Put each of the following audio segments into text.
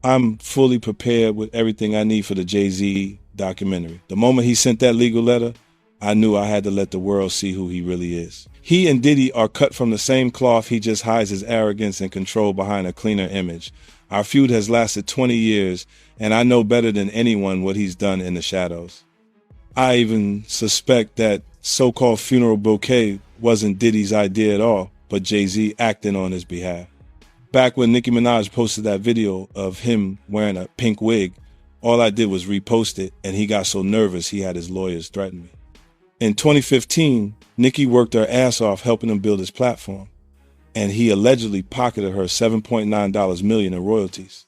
I'm fully prepared with everything I need for the Jay-Z documentary. The moment he sent that legal letter, I knew I had to let the world see who he really is. He and Diddy are cut from the same cloth. He just hides his arrogance and control behind a cleaner image. Our feud has lasted 20 years, and I know better than anyone what he's done in the shadows. I even suspect that so-called funeral bouquet wasn't Diddy's idea at all, but Jay-Z acting on his behalf. Back when Nicki Minaj posted that video of him wearing a pink wig, all I did was repost it, and he got so nervous he had his lawyers threaten me. In 2015, Nicki worked her ass off helping him build his platform, and he allegedly pocketed her $7.9 million in royalties.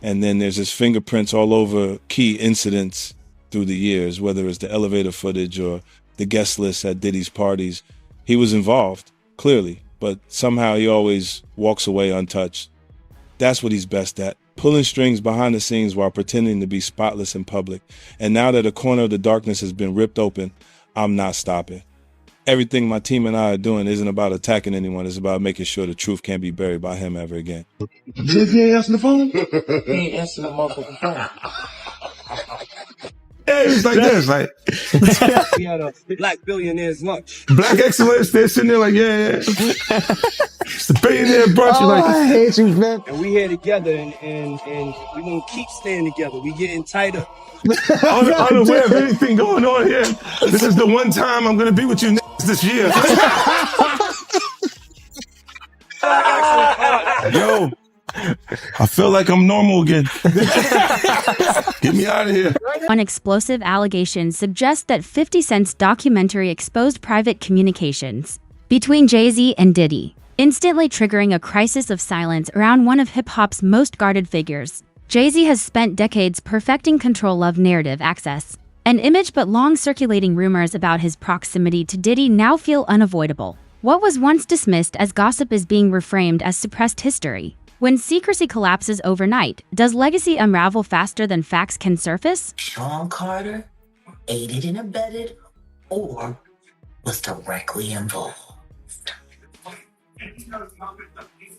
And then there's his fingerprints all over key incidents through the years, whether it's the elevator footage or the guest list at Diddy's parties. He was involved, clearly, but somehow he always walks away untouched. That's what he's best at, pulling strings behind the scenes while pretending to be spotless in public. And now that a corner of the darkness has been ripped open, I'm not stopping. Everything my team and I are doing isn't about attacking anyone. It's about making sure the truth can't be buried by him ever again. Jay-Z ain't answering the phone? He ain't answering the motherfucking phone. Yeah, it's like this, like We had a black billionaires lunch. black excellence. They're sitting there like, yeah. It's the billionaire brunch. Oh, Like, I hate you, man. And we here together and we gonna keep staying together. We getting tighter. unaware of anything going on here. This is the one time I'm gonna be with you this year. Yo, I feel like I'm normal again. Get me out of here. One explosive allegation suggests that 50 Cent's documentary exposed private communications between Jay-Z and Diddy, instantly triggering a crisis of silence around one of hip-hop's most guarded figures. Jay-Z has spent decades perfecting control of narrative access. An image but long-circulating rumors about his proximity to Diddy now feel unavoidable. What was once dismissed as gossip is being reframed as suppressed history. When secrecy collapses overnight, does legacy unravel faster than facts can surface? Sean Carter aided and abetted or was directly involved.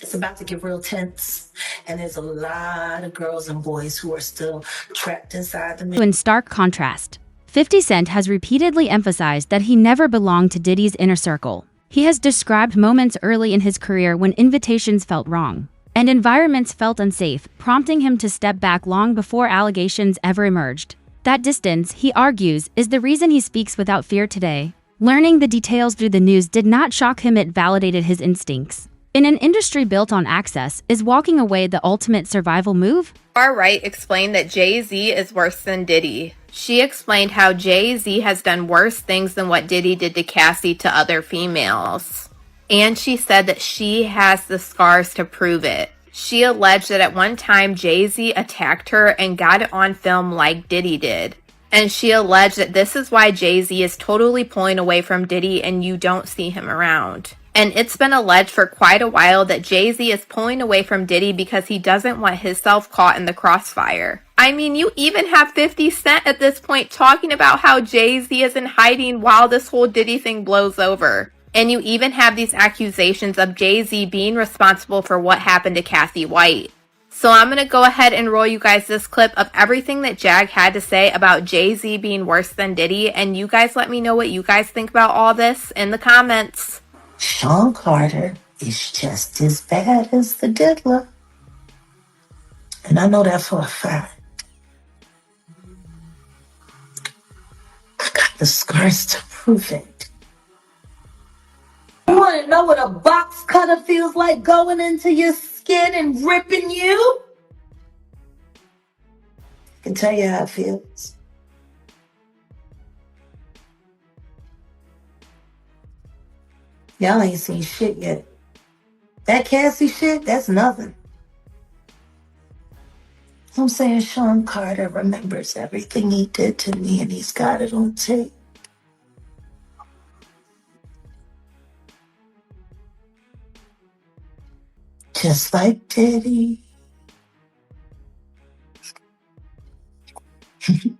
It's about to get real tense, and there's a lot of girls and boys who are still trapped inside the In stark contrast, 50 Cent has repeatedly emphasized that he never belonged to Diddy's inner circle. He has described moments early in his career when invitations felt wrong and environments felt unsafe, prompting him to step back long before allegations ever emerged. That distance, he argues, is the reason he speaks without fear today. Learning the details through the news did not shock him, it validated his instincts. In an industry built on access, is walking away the ultimate survival move? Far Right explained that Jay-Z is worse than Diddy. She explained how Jay-Z has done worse things than what Diddy did to Cassie to other females. And she said that she has the scars to prove it. She alleged that at one time Jay-Z attacked her and got it on film like Diddy did. And she alleged that this is why Jay-Z is totally pulling away from Diddy and you don't see him around. And it's been alleged for quite a while that Jay-Z is pulling away from Diddy because he doesn't want himself caught in the crossfire. I mean, you even have 50 Cent at this point talking about how Jay-Z is in hiding while this whole Diddy thing blows over. And you even have these accusations of Jay-Z being responsible for what happened to Cassie White. So I'm going to go ahead and roll you guys this clip of everything that Jag had to say about Jay-Z being worse than Diddy. And you guys let me know what you guys think about all this in the comments. Sean Carter is just as bad as the diddler. And I know that for a fact. I got the scars to prove it. You want to know what a box cutter feels like going into your skin and ripping you? I can tell you how it feels. Y'all ain't seen shit yet. That Cassie shit, that's nothing. I'm saying Sean Carter remembers everything he did to me and he's got it on tape. Just like Diddy. And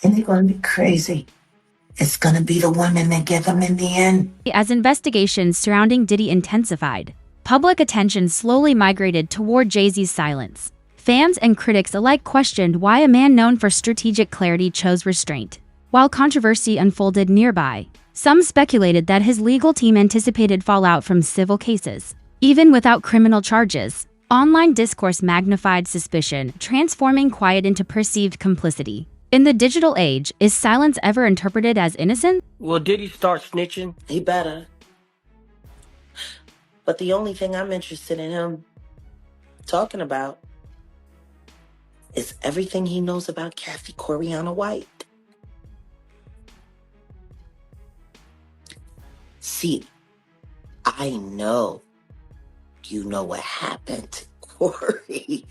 they're going to be crazy. It's going to be the women that get them in the end. As investigations surrounding Diddy intensified, public attention slowly migrated toward Jay-Z's silence. Fans and critics alike questioned why a man known for strategic clarity chose restraint. While controversy unfolded nearby, some speculated that his legal team anticipated fallout from civil cases. Even without criminal charges, online discourse magnified suspicion, transforming quiet into perceived complicity. In the digital age, is silence ever interpreted as innocent? Well, did he start snitching? He better. But the only thing I'm interested in him talking about is everything he knows about Kathy Coriana White. See, I know you know what happened to Corey.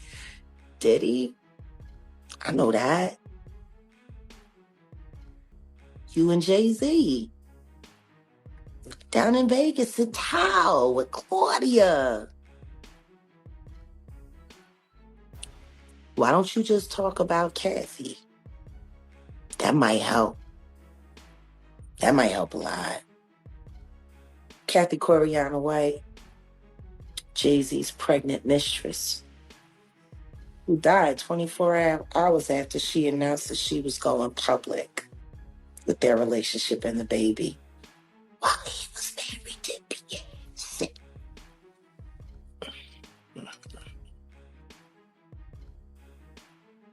Diddy? I know that. You and Jay-Z. Down in Vegas at Tao with Claudia. Why don't you just talk about Kathy? That might help. That might help a lot. Kathy Coriana White, Jay-Z's pregnant mistress, who died 24 hours after she announced that she was going public with their relationship and the baby while he was married to Beyonce.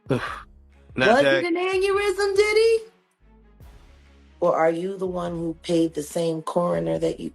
Was it an aneurysm, Diddy? Or are you the one who paid the same coroner that you...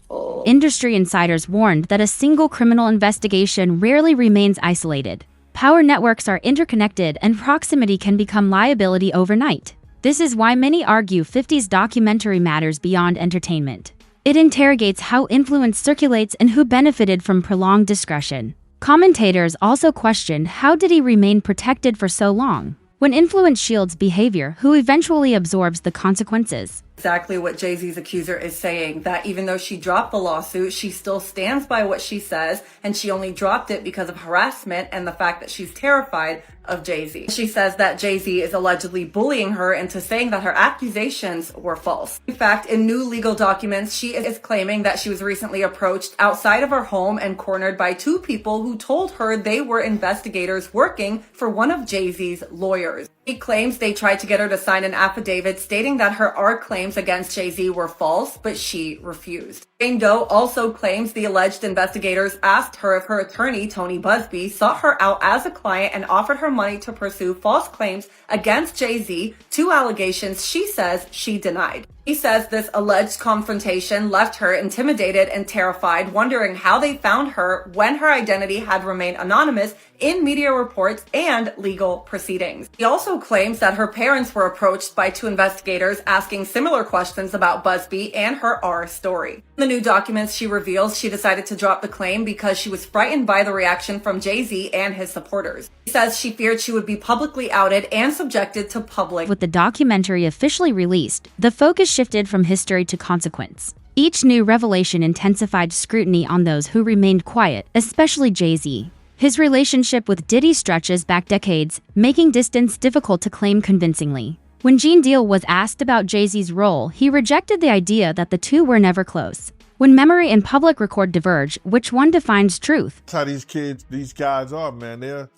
Oh. Industry insiders warned that a single criminal investigation rarely remains isolated. Power networks are interconnected and proximity can become liability overnight. This is why many argue 50's documentary matters beyond entertainment. It interrogates how influence circulates and who benefited from prolonged discretion. Commentators also questioned how Diddy remained protected for so long. When influence shields behavior, who eventually absorbs the consequences? Exactly what Jay-Z's accuser is saying, that even though she dropped the lawsuit, she still stands by what she says, and she only dropped it because of harassment and the fact that she's terrified of Jay-Z. She says that Jay-Z is allegedly bullying her into saying that her accusations were false. In fact, in new legal documents, she is claiming that she was recently approached outside of her home and cornered by two people who told her they were investigators working for one of Jay-Z's lawyers. She claims they tried to get her to sign an affidavit stating that her art claims against Jay-Z were false, but she refused. Jane Doe also claims the alleged investigators asked her if her attorney, Tony Busby, sought her out as a client and offered her money to pursue false claims against Jay-Z, two allegations she says she denied. He says this alleged confrontation left her intimidated and terrified, wondering how they found her when her identity had remained anonymous in media reports and legal proceedings. He also claims that her parents were approached by two investigators asking similar questions about Busby and her R story. In the new documents, she reveals she decided to drop the claim because she was frightened by the reaction from Jay-Z and his supporters. He says she feared she would be publicly outed and subjected to public. With the documentary officially released, the focus shifted from history to consequence. Each new revelation intensified scrutiny on those who remained quiet, especially Jay-Z. His relationship with Diddy stretches back decades, making distance difficult to claim convincingly. When Gene Deal was asked about Jay-Z's role, he rejected the idea that the two were never close. When memory and public record diverge, which one defines truth? That's how these guys are, man.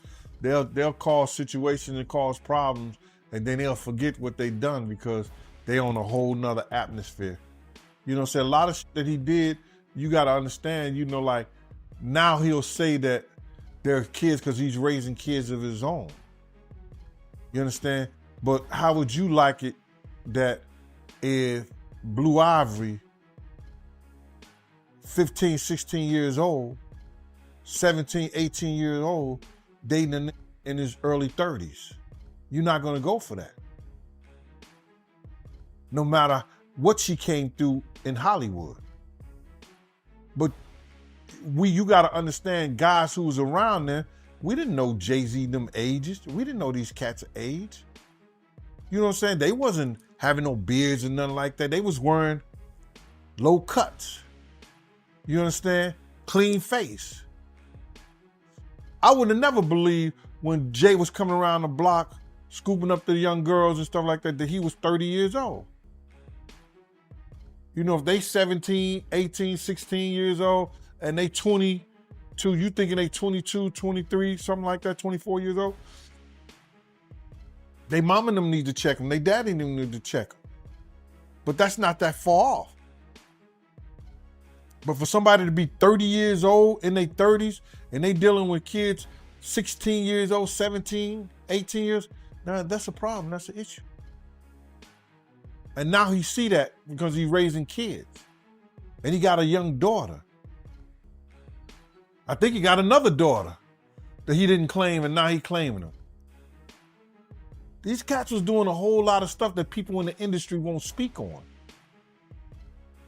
They'll cause situations and cause problems, and then they'll forget what they've done because they're on a whole nother atmosphere. You know what I'm saying? A lot of shit that he did, you got to understand, you know, like now he'll say that they're kids because he's raising kids of his own. You understand? But how would you like it that if Blue Ivory, 15, 16 years old, 17, 18 years old, dating a nigga in his early 30s? You're not going to go for that. No matter what she came through in Hollywood. But you got to understand, guys who was around there, we didn't know Jay-Z them ages. We didn't know these cats' age. You know what I'm saying? They wasn't having no beards and nothing like that. They was wearing low cuts. You understand? Clean face. I would have never believed when Jay was coming around the block, scooping up the young girls and stuff like that, that he was 30 years old. You know, if they 17, 18, 16 years old and they 22, you thinking they 22, 23, something like that, 24 years old? They mom and them need to check them. They daddy and them need to check them. But that's not that far off. But for somebody to be 30 years old in their 30s and they dealing with kids 16 years old, 17, 18 years, now that's a problem. That's an issue. And now he see that because he's raising kids. And he got a young daughter. I think he got another daughter that he didn't claim and now he claiming her. These cats was doing a whole lot of stuff that people in the industry won't speak on.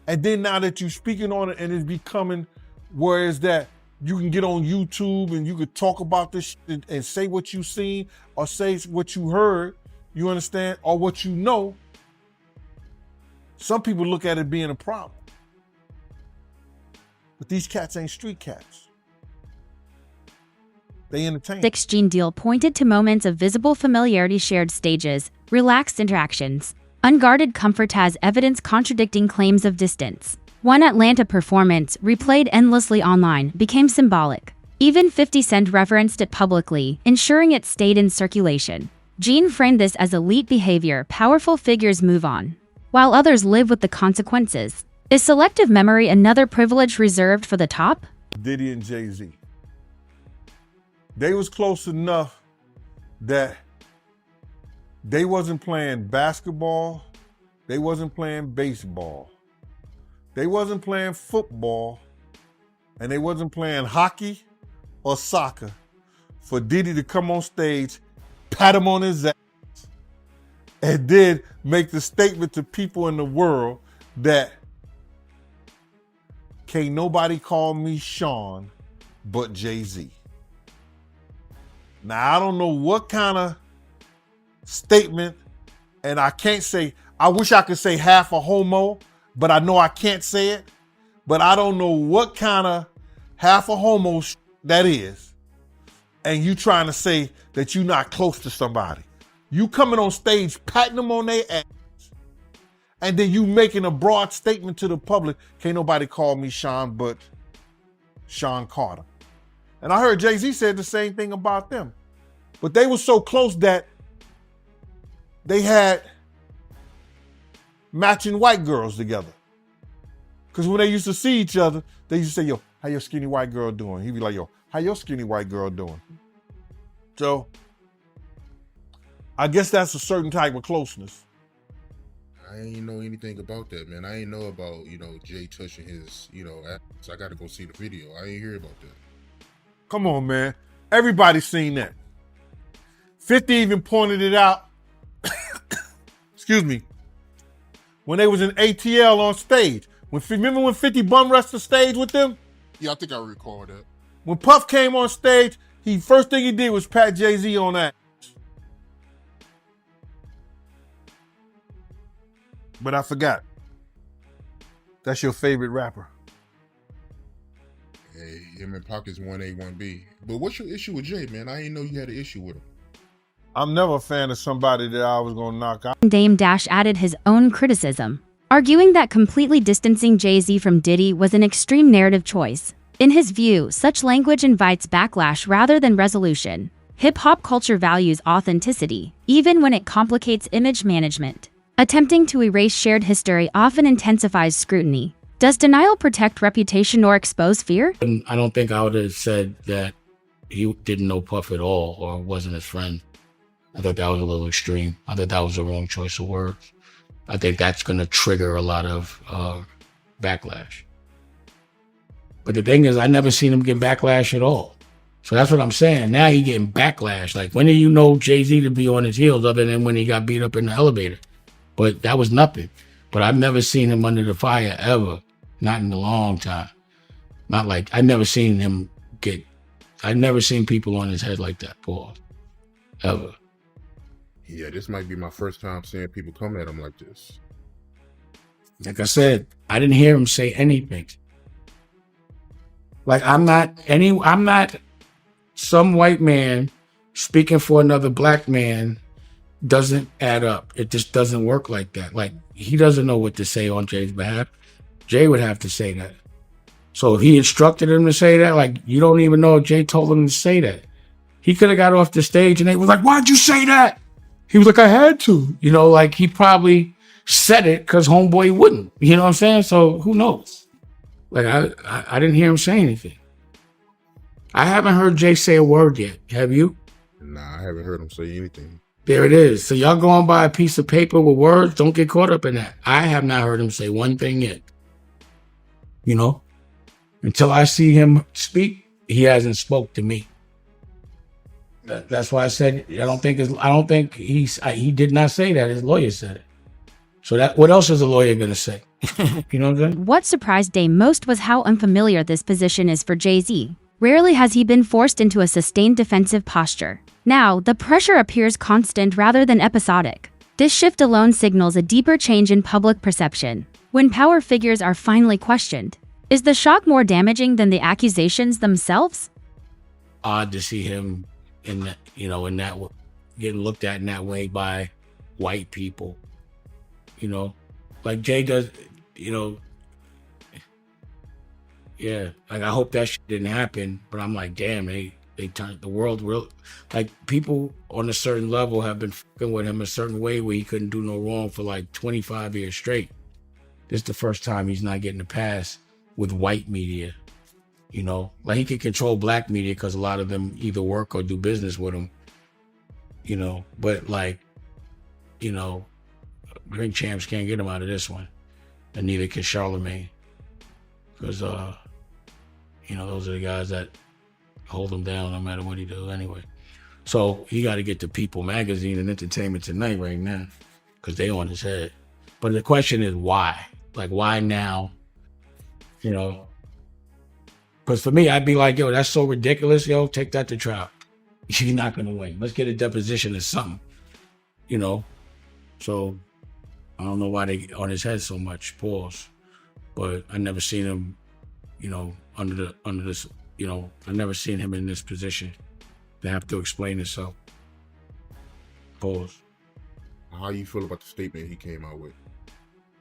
And then now that you're speaking on it and it's becoming where is that you can get on YouTube and you could talk about this shit and say what you seen or say what you heard, you understand, or what you know. Some people look at it being a problem. But these cats ain't street cats. They entertain. 6Gene deal pointed to moments of visible familiarity, shared stages, relaxed interactions, unguarded comfort as evidence contradicting claims of distance. One Atlanta performance, replayed endlessly online, became symbolic. Even 50 Cent referenced it publicly, ensuring it stayed in circulation. Gene framed this as elite behavior powerful figures move on, while others live with the consequences. Is selective memory another privilege reserved for the top? Diddy and Jay-Z. They was close enough that they wasn't playing basketball, they wasn't playing baseball, they wasn't playing football, and they wasn't playing hockey or soccer for Diddy to come on stage, pat him on his ass, and then make the statement to people in the world that can't nobody call me Sean but Jay-Z. Now, I don't know what kind of statement, and I can't say, I wish I could say half a homo, but I know I can't say it. But I don't know what kind of half a homo that is. And you trying to say that you're not close to somebody. You coming on stage, patting them on their ass, and then you making a broad statement to the public, can't nobody call me Sean but Sean Carter. And I heard Jay-Z said the same thing about them. But they were so close that they had matching white girls together. Because when they used to see each other, they used to say, yo, how your skinny white girl doing? He'd be like, yo, how your skinny white girl doing? So I guess that's a certain type of closeness. I ain't know anything about that, man. I ain't know about, Jay touching his, ass. I got to go see the video. I ain't hear about that. Come on, man. Everybody's seen that. 50 even pointed it out. Excuse me. When they was in ATL on stage. Remember when 50 bum rushed the stage with them? Yeah, I think I recall that. When Puff came on stage, first thing he did was pat Jay-Z on that. But I forgot. That's your favorite rapper. Hey, him and Pocket's 1A, 1B. But what's your issue with Jay, man? I didn't know you had an issue with him. I'm never a fan of somebody that I was going to knock out. Dame Dash added his own criticism, arguing that completely distancing Jay-Z from Diddy was an extreme narrative choice. In his view, such language invites backlash rather than resolution. Hip-hop culture values authenticity, even when it complicates image management. Attempting to erase shared history often intensifies scrutiny. Does denial protect reputation or expose fear? I don't think I would have said that he didn't know Puff at all or wasn't his friend. I thought that was a little extreme. I thought that was the wrong choice of words. I think that's going to trigger a lot of backlash. But the thing is, I never seen him get backlash at all. So that's what I'm saying. Now he getting backlash. Like, when did you know Jay-Z to be on his heels other than when he got beat up in the elevator? But that was nothing. But I've never seen him under the fire ever. Not in a long time. Not like, I've never seen people on his head like that, Paul. Ever. Yeah, this might be my first time seeing people come at him like this. Like I said, I didn't hear him say anything. Like, I'm not some white man speaking for another black man doesn't add up. It just doesn't work like that. Like, he doesn't know what to say on Jay's behalf. Jay would have to say that. So if he instructed him to say that, like, you don't even know if Jay told him to say that. He could have got off the stage and they was like, why'd you say that? He was like, I had to. You know, like, he probably said it because homeboy wouldn't. You know what I'm saying? So who knows? Like, I didn't hear him say anything. I haven't heard Jay say a word yet. Have you? Nah, I haven't heard him say anything. There it is. So y'all going by a piece of paper with words. Don't get caught up in that. I have not heard him say one thing yet. You know? Until I see him speak, he hasn't spoke to me. That's why I said I don't think he did not say that. His lawyer said it. So what else is a lawyer gonna say? You know what I'm saying? What surprised Day most was how unfamiliar this position is for Jay-Z. Rarely has he been forced into a sustained defensive posture. Now, the pressure appears constant rather than episodic. This shift alone signals a deeper change in public perception. When power figures are finally questioned, is the shock more damaging than the accusations themselves? Odd to see him in that, getting looked at in that way by white people. You know, like Jay does, yeah, like I hope that shit didn't happen, but I'm like, damn, they turned the world real. Like, people on a certain level have been fucking with him a certain way where he couldn't do no wrong for like 25 years straight. This is the first time he's not getting a pass with white media. You know, like, he can control black media because a lot of them either work or do business with him. You know, but like, Drink Champs can't get him out of this one, and neither can Charlemagne, because those are the guys that hold him down no matter what he do anyway. So he got to get to People Magazine and Entertainment Tonight right now, because they on his head. But the question is why? Like, why now? You know, because for me, I'd be like, yo, that's so ridiculous. Yo, take that to trial. You're not gonna win. Let's get a deposition or something. You know, so I don't know why they on his head so much. Pause. But I never seen him, under this. I never seen him in this position to have to explain himself. Pause. How you feel about the statement he came out with?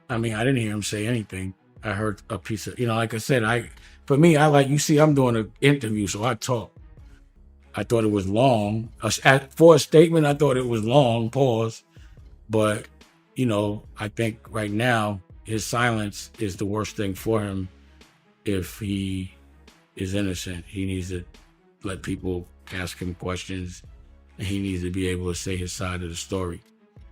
I mean, I didn't hear him say anything. I heard a piece of, like I said, for me, I'm doing an interview, so I talk. I thought it was long. For a statement, I thought it was long, pause. But, I think right now, his silence is the worst thing for him. If he is innocent, he needs to let people ask him questions, and he needs to be able to say his side of the story,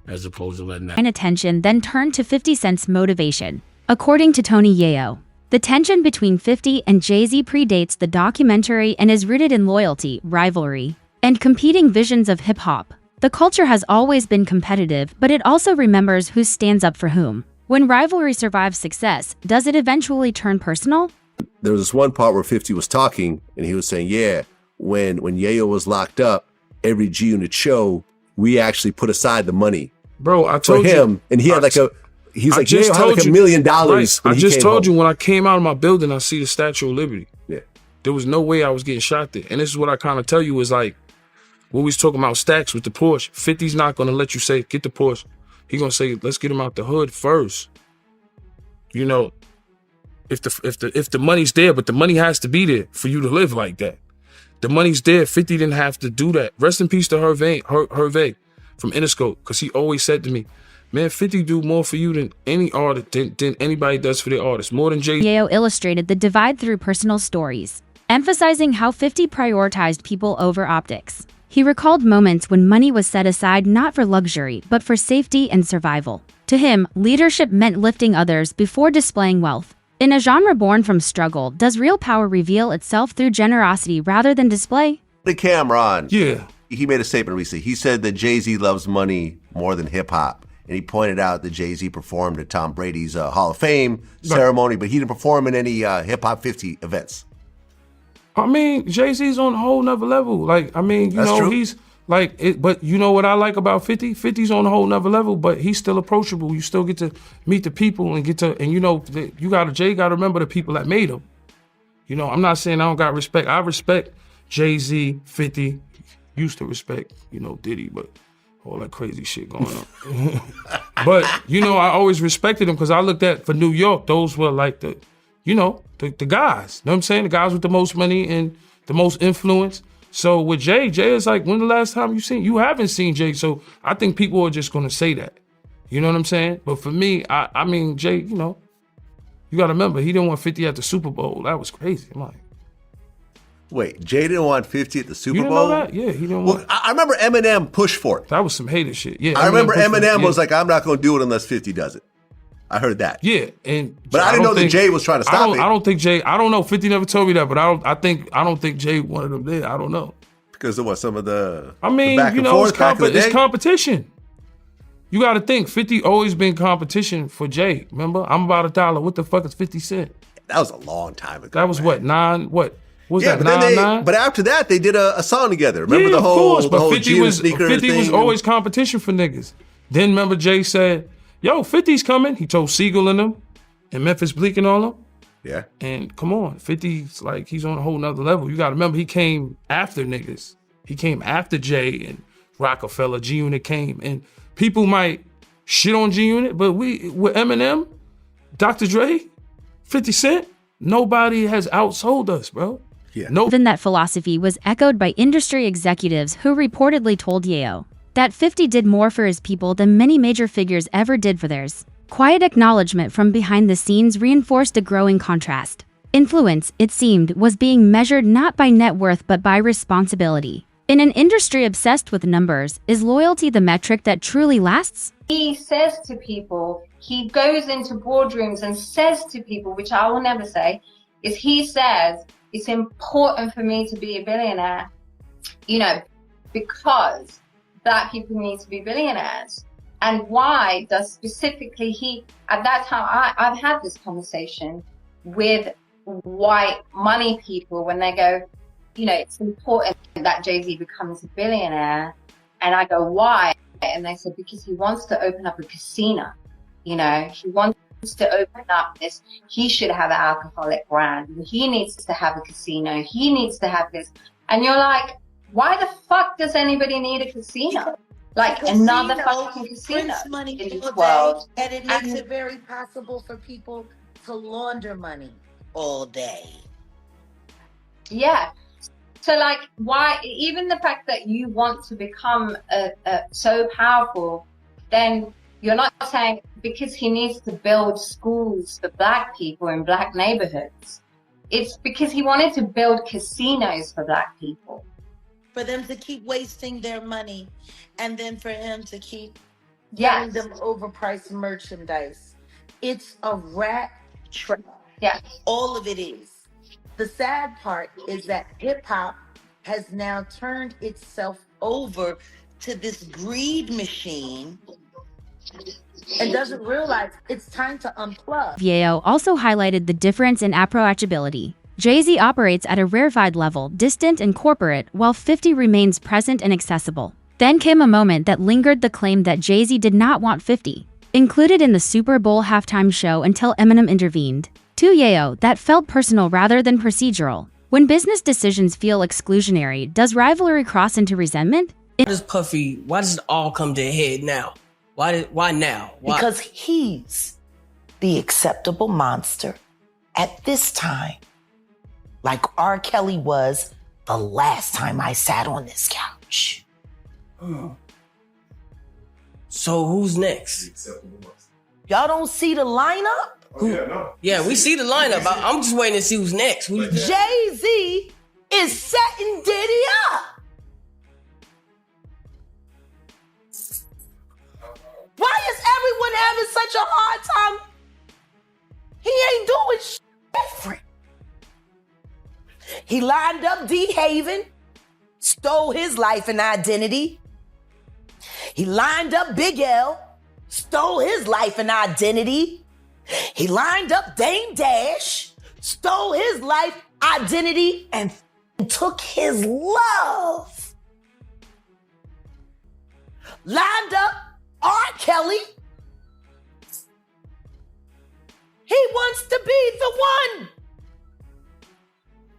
as opposed to letting that. Attention then turned to 50 Cent's motivation. According to Tony Yayo, the tension between 50 and Jay-Z predates the documentary and is rooted in loyalty, rivalry, and competing visions of hip-hop. The culture has always been competitive, but it also remembers who stands up for whom. When rivalry survives success, does it eventually turn personal? There was this one part where 50 was talking, and he was saying, yeah, when Yayo was locked up, every G-Unit show, we actually put aside the money. Bro, I told for him, and he had like a... He's like, yeah, I had like $1 million. Right. I just told you when I came out of my building, I see the Statue of Liberty. Yeah. There was no way I was getting shot there. And this is what I kind of tell you is like, when we was talking about stacks with the Porsche, 50's not going to let you say, get the Porsche. He going to say, let's get him out the hood first. If the money's there, but the money has to be there for you to live like that. The money's there. 50 didn't have to do that. Rest in peace to Hervé from Interscope, because he always said to me, man, 50 do more for you than any artist, than anybody does for their artists, more than Jay. Yayo illustrated the divide through personal stories, emphasizing how 50 prioritized people over optics. He recalled moments when money was set aside not for luxury, but for safety and survival. To him, leadership meant lifting others before displaying wealth. In a genre born from struggle, does real power reveal itself through generosity rather than display? The camera on. Yeah. He made a statement recently. He said that Jay-Z loves money more than hip-hop. And he pointed out that Jay-Z performed at Tom Brady's Hall of Fame ceremony, but he didn't perform in any Hip-Hop 50 events. I mean, Jay-Z's on a whole nother level. Like, I mean, True. He's like, but you know what I like about 50? 50's on a whole nother level, but he's still approachable. You still get to meet the people and Jay got to remember the people that made him. I'm not saying I don't got respect. I respect Jay-Z, 50, used to respect, Diddy, but all that crazy shit going on. But, you know, I always respected him because I looked at, for New York, those were like the, you know, the guys. You know what I'm saying? The guys with the most money and the most influence. So with Jay is like, when the last time you haven't seen Jay. So I think people are just going to say that. You know what I'm saying? But for me, I mean, Jay, you know, you got to remember, he didn't want 50 at the Super Bowl. That was crazy. I'm like, wait, Jay didn't want 50 at the Super you didn't Bowl? know that? Yeah, he didn't Well, want. I remember Eminem pushed for it. That was some hater shit. Yeah, I remember pushed for it, Eminem yeah. was like, I'm not going to do it unless 50 does it. I heard that. Yeah, and but I didn't know that Jay was trying to stop it. I don't think Jay. I don't know. 50 never told me that, but I don't think Jay wanted him there. I don't know. Because of what, some of the. I mean, the back you and know, forth back in the it's day? competition. You got to think. 50 always been competition for Jay. Remember, I'm about $1. What the fuck is 50 Cent? That was a long time ago. That was man. what 9. What was Yeah, that? but 9? but after that, they did a song together. Remember Yeah, the whole, of course, the but whole 50 Gina was sneaker 50 thing? was always competition for niggas. Then remember Jay said, "Yo, 50's coming." He told Siegel and them, and Memphis Bleak and all them. Yeah. And come on, 50's like, he's on a whole nother level. You got to remember, he came after niggas. He came after Jay and Rockefeller. G-Unit came, and people might shit on G-Unit, but with Eminem, Dr. Dre, 50 Cent, nobody has outsold us, bro. Yeah. No. Even that philosophy was echoed by industry executives who reportedly told Yayo that 50 did more for his people than many major figures ever did for theirs. Quiet acknowledgement from behind the scenes reinforced a growing contrast. Influence, it seemed, was being measured not by net worth but by responsibility. In an industry obsessed with numbers, is loyalty the metric that truly lasts? He says to people, he goes into boardrooms and says to people, which I will never say, is he says, it's important for me to be a billionaire, you know, because Black people need to be billionaires. And why does specifically he, at that time, I've had this conversation with white money people when they go, you know, it's important that Jay-Z becomes a billionaire. And I go, why? And they said, because he wants to open up a casino. You know, he wants to open up this. He should have an alcoholic brand. He needs to have a casino. He needs to have this. And you're like, why the fuck does anybody need a casino? Like another fucking casino money in this all world. day, and it makes it very possible for people to launder money all day. Yeah. So like, why, even the fact that you want to become so powerful, then you're not saying because he needs to build schools for Black people in Black neighborhoods. It's because he wanted to build casinos for Black people. For them to keep wasting their money, and then for him to keep Yes. giving them overpriced merchandise. It's a rat trap. Yeah. All of it is. The sad part is that hip hop has now turned itself over to this greed machine and doesn't realize it's time to unplug. Yayo also highlighted the difference in approachability. Jay-Z operates at a rarefied level, distant and corporate, while 50 remains present and accessible. Then came a moment that lingered, the claim that Jay-Z did not want 50 included in the Super Bowl halftime show until Eminem intervened. To Yayo, that felt personal rather than procedural. When business decisions feel exclusionary, does rivalry cross into resentment? Why does it all come to a head now? Why now? Why? Because he's the acceptable monster at this time, like R. Kelly was the last time I sat on this couch. So who's next? Y'all don't see the lineup? Yeah, we see the lineup. I'm just waiting to see who's next. Jay-Z is setting Diddy up. Why is everyone having such a hard time? He ain't doing shit different. He lined up D. Haven, stole his life and identity. He lined up Big L, stole his life and identity. He lined up Dame Dash, stole his life, identity, and took his love. Lined up R. Kelly. He wants to be the one.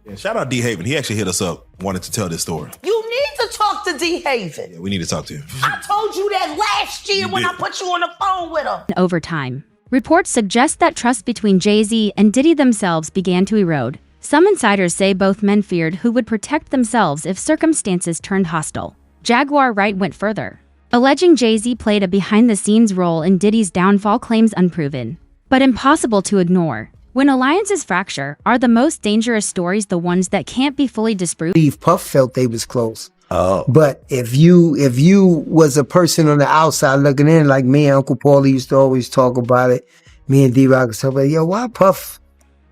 Yeah, shout out D. Haven. He actually hit us up, wanted to tell this story. You need to to talk to D Haven. Yeah, we need to talk to him. I told you that last year when I put you on the phone with him. Over time, reports suggest that trust between Jay-Z and Diddy themselves began to erode. Some insiders say both men feared who would protect themselves if circumstances turned hostile. Jaguar Wright went further, alleging Jay-Z played a behind-the-scenes role in Diddy's downfall, claims unproven, but impossible to ignore. When alliances fracture, are the most dangerous stories the ones that can't be fully disproved? Puff felt they was close. Oh. But if you was a person on the outside looking in, like me and Uncle Paulie used to always talk about it, me and D-Rock was talking about, yo, why Puff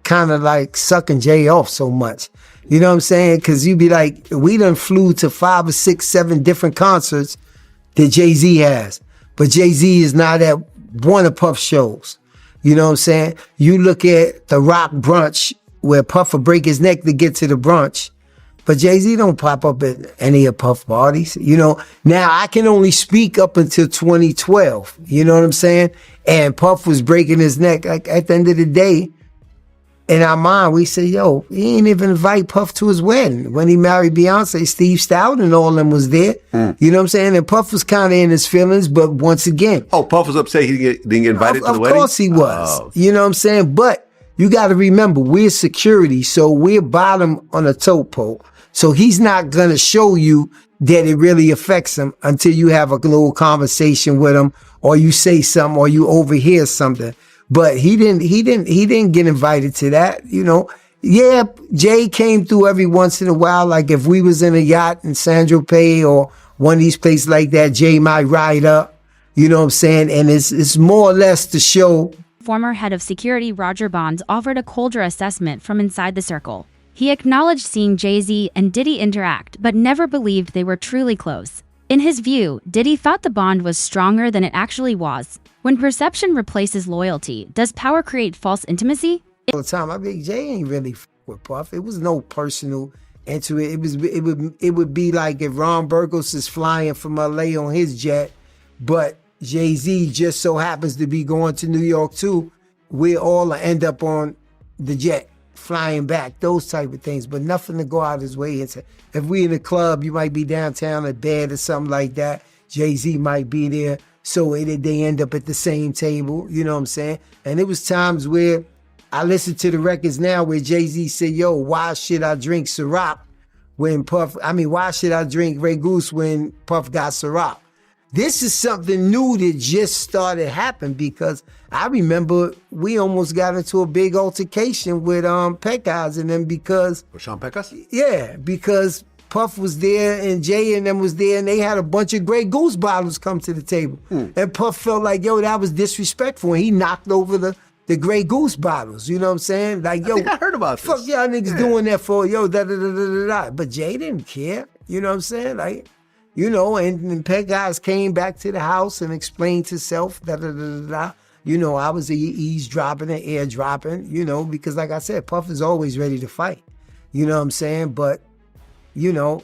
kind of like sucking Jay off so much? You know what I'm saying? Because you be like, we done flew to 5 or 6, 7 different concerts that Jay-Z has. But Jay-Z is not at one of Puff's shows. You know what I'm saying? You look at the Rock brunch where Puff will break his neck to get to the brunch. But Jay-Z don't pop up at any of Puff parties. You know, now I can only speak up until 2012. You know what I'm saying? And Puff was breaking his neck. Like at the end of the day, in our mind, we say, yo, he ain't even invite Puff to his wedding. When he married Beyonce, Steve Stout and all of them was there. You know what I'm saying? And Puff was kind of in his feelings, but once again. Oh, Puff was upset he didn't get invited to the wedding? Of course he was. Oh. You know what I'm saying? But you got to remember, we're security, so we're bottom on a tote pole. So he's not going to show you that it really affects him until you have a little conversation with him, or you say something, or you overhear something. But he didn't get invited to that, you know. Yeah, Jay came through every once in a while. Like if we was in a yacht in San Tropez or one of these places like that, Jay might ride up, you know what I'm saying? And it's more or less to show. Former head of security Roger Bonds offered a colder assessment from inside the circle. He acknowledged seeing Jay-Z and Diddy interact, but never believed they were truly close. In his view, Diddy thought the bond was stronger than it actually was. When perception replaces loyalty, does power create false intimacy? All the time, I mean, Jay ain't really with Puff. It was no personal into it. It would be like if Ron Burgos is flying from LA on his jet, but Jay-Z just so happens to be going to New York too. We all end up on the jet flying back, those type of things, but nothing to go out his way into. If we in a club, you might be downtown at bed or something like that. Jay-Z might be there. So they end up at the same table, you know what I'm saying? And it was times where I listen to the records now where Jay-Z said, yo, why should I drink Ciroc when why should I drink Grey Goose when Puff got Ciroc? This is something new that just started happening because I remember we almost got into a big altercation with Pecos and them because... With Sean Pecos? Yeah, because Puff was there and Jay and them was there and they had a bunch of Grey Goose bottles come to the table. And Puff felt like, yo, that was disrespectful. And he knocked over the Grey Goose bottles. You know what I'm saying? Like, yo, I think I heard about this. Fuck y'all niggas doing that for, yo, da-da-da-da-da-da. But Jay didn't care. You know what I'm saying? Like, you know, and Pecos came back to the house and explained himself, da-da-da-da-da. You know, I was eavesdropping and airdropping, you know, because like I said, Puff is always ready to fight. You know what I'm saying? But you know,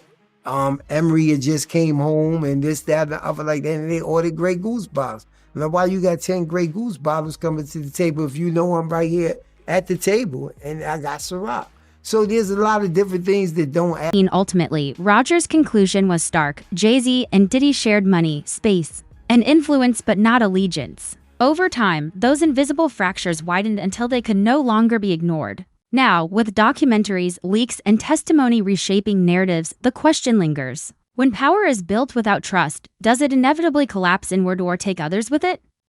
Emery had just came home and this, that, and the other like that, and they ordered Grey Goose bottles. Now, why you got 10 Grey Goose bottles coming to the table if you know I'm right here at the table and I got Ciroc? So there's a lot of different things that don't add. Ultimately, Roger's conclusion was stark. Jay-Z and Diddy shared money, space, and influence, but not allegiance. Over time, those invisible fractures widened until they could no longer be ignored. Now, with documentaries, leaks, and testimony reshaping narratives, the question lingers. When power is built without trust, does it inevitably collapse inward or take others with it?